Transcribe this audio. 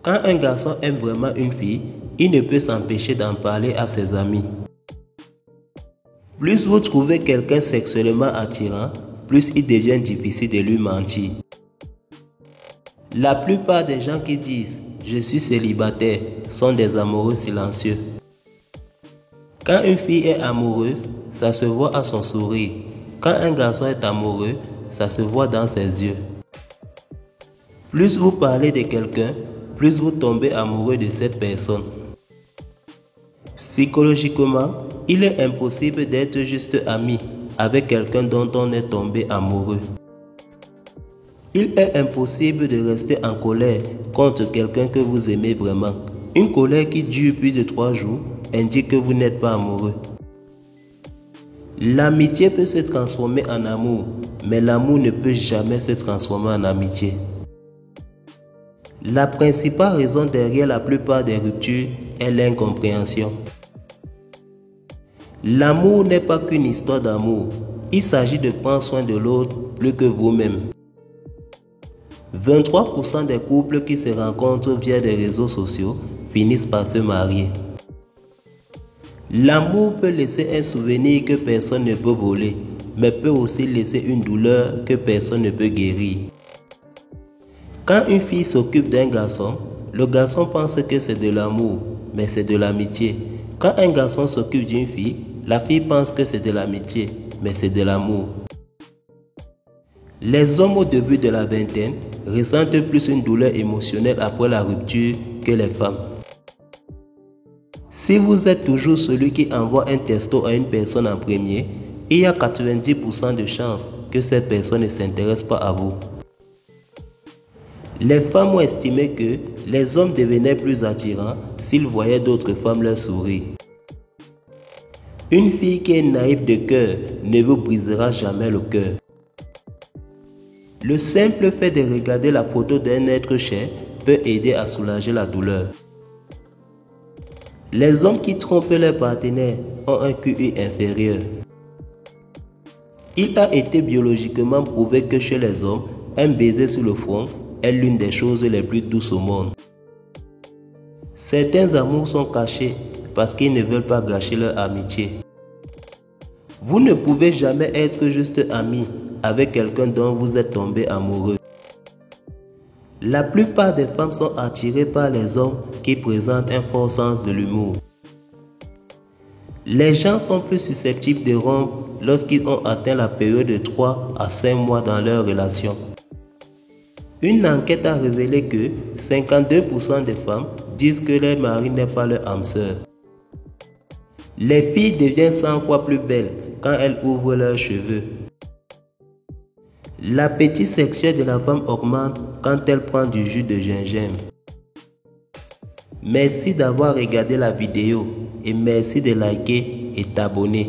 Quand un garçon aime vraiment une fille, il ne peut s'empêcher d'en parler à ses amis. Plus vous trouvez quelqu'un sexuellement attirant, plus il devient difficile de lui mentir. La plupart des gens qui disent « je suis célibataire » sont des amoureux silencieux. Quand une fille est amoureuse, ça se voit à son sourire. Quand un garçon est amoureux, ça se voit dans ses yeux. Plus vous parlez de quelqu'un, plus vous tombez amoureux de cette personne. Psychologiquement, il est impossible d'être juste ami avec quelqu'un dont on est tombé amoureux. Il est impossible de rester en colère contre quelqu'un que vous aimez vraiment. Une colère qui dure plus de 3 jours indique que vous n'êtes pas amoureux. L'amitié peut se transformer en amour, mais l'amour ne peut jamais se transformer en amitié. La principale raison derrière la plupart des ruptures est l'incompréhension. L'amour n'est pas qu'une histoire d'amour. Il s'agit de prendre soin de l'autre plus que vous-même. 23% des couples qui se rencontrent via des réseaux sociaux finissent par se marier. L'amour peut laisser un souvenir que personne ne peut voler, mais peut aussi laisser une douleur que personne ne peut guérir. Quand une fille s'occupe d'un garçon, le garçon pense que c'est de l'amour, mais c'est de l'amitié. Quand un garçon s'occupe d'une fille, la fille pense que c'est de l'amitié, mais c'est de l'amour. Les hommes au début de la vingtaine ressentent plus une douleur émotionnelle après la rupture que les femmes. Si vous êtes toujours celui qui envoie un texto à une personne en premier, il y a 90% de chances que cette personne ne s'intéresse pas à vous. Les femmes ont estimé que les hommes devenaient plus attirants s'ils voyaient d'autres femmes leur sourire. Une fille qui est naïve de cœur ne vous brisera jamais le cœur. Le simple fait de regarder la photo d'un être cher peut aider à soulager la douleur. Les hommes qui trompent leurs partenaires ont un QI inférieur. Il a été biologiquement prouvé que chez les hommes, un baiser sur le front est l'une des choses les plus douces au monde. Certains amours sont cachés parce qu'ils ne veulent pas gâcher leur amitié. Vous ne pouvez jamais être juste ami avec quelqu'un dont vous êtes tombé amoureux. La plupart des femmes sont attirées par les hommes qui présentent un fort sens de l'humour. Les gens sont plus susceptibles de rompre lorsqu'ils ont atteint la période de 3 à 5 mois dans leur relation. Une enquête a révélé que 52% des femmes disent que leur mari n'est pas leur âme sœur. Les filles deviennent 100 fois plus belles quand elles ouvrent leurs cheveux. L'appétit sexuel de la femme augmente quand elle prend du jus de gingembre. Merci d'avoir regardé la vidéo et merci de liker et t'abonner.